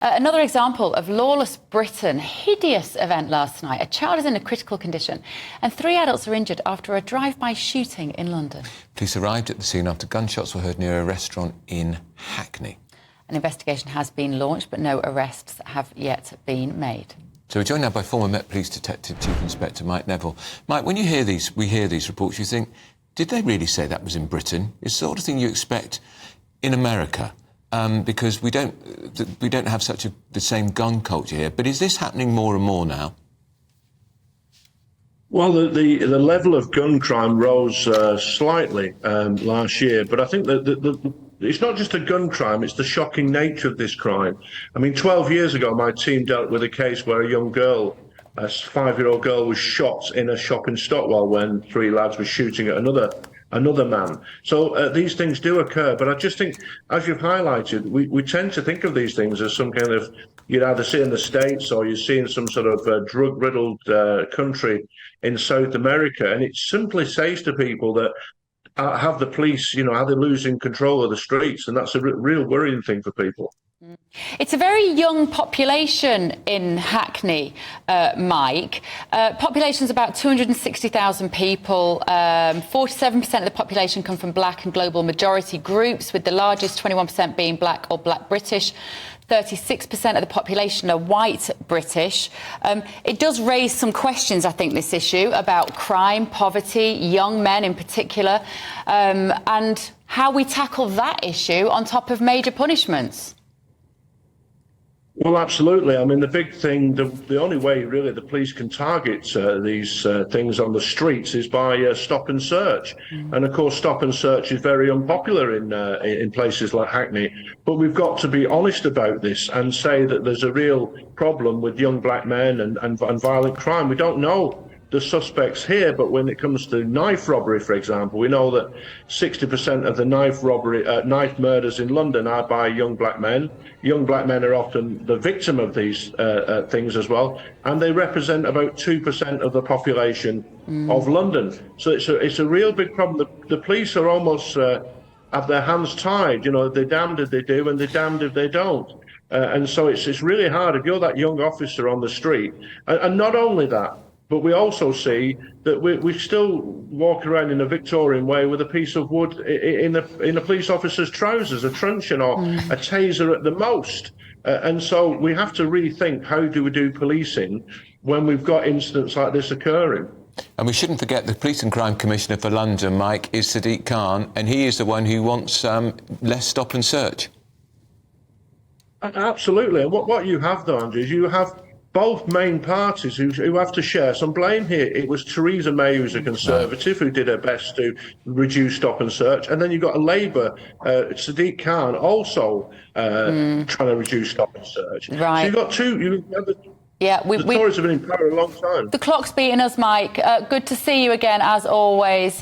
Another example of lawless Britain. Hideous event last night. A child is in a critical condition and 3 adults are injured after a drive-by shooting in London. Police arrived at the scene after gunshots were heard near a restaurant in Hackney. An investigation has been launched, but no arrests have yet been made. So we're joined now by former Met Police Detective Chief Inspector Mike Neville. Mike, when we hear these reports, you think, did they really say that was in Britain? It's the sort of thing you expect in America. Because we don't have the same gun culture here. But is this happening more and more now? Well, the level of gun crime rose slightly last year, but I think that it's not just a gun crime, it's the shocking nature of this crime. I mean, 12 years ago, my team dealt with a case where a young girl, a 5-year-old girl, was shot in a shop in Stockwell when 3 lads were shooting at another man. So these things do occur, but I just think, as you've highlighted, we tend to think of these things as some kind of, you'd either see in the States or you see in some sort of drug-riddled country in South America, and it simply says to people that have the police, are they losing control of the streets? And that's a real worrying thing for people. It's a very young population in Hackney, Mike. Population's about 260,000 people. 47% of the population come from black and global majority groups, with the largest 21% being black or black British. 36% of the population are white British. It does raise some questions, I think, this issue about crime, poverty, young men in particular, and how we tackle that issue on top of major punishments. Well, absolutely. I mean, the big thing, the only way really the police can target these things on the streets is by stop and search. And of course, stop and search is very unpopular in places like Hackney. But we've got to be honest about this and say that there's a real problem with young black men and violent crime. We don't know the suspects here, but when it comes to knife robbery, for example, we know that 60% of the knife murders in London are by young black men. Young black men are often the victim of these things as well, and they represent about 2% of the population of London. So it's a real big problem. The police are almost have their hands tied. They're damned if they do and they're damned if they don't. And so it's really hard if you're that young officer on the street. And not only that, but we also see that we still walk around in a Victorian way with a piece of wood in a police officer's trousers, a truncheon or a taser at the most. And so we have to rethink, how do we do policing when we've got incidents like this occurring? And we shouldn't forget the Police and Crime Commissioner for London, Mike, is Sadiq Khan, and he is the one who wants less stop and search. Absolutely. And what you have, though, Andrew, is you have both main parties who have to share some blame here. It was Theresa May, who's a Conservative, who did her best to reduce stop and search. And then you've got a Labour, Sadiq Khan, also trying to reduce stop and search. Right. So you've got two. The Tories have been in power a long time. The clock's beating us, Mike. Good to see you again, as always.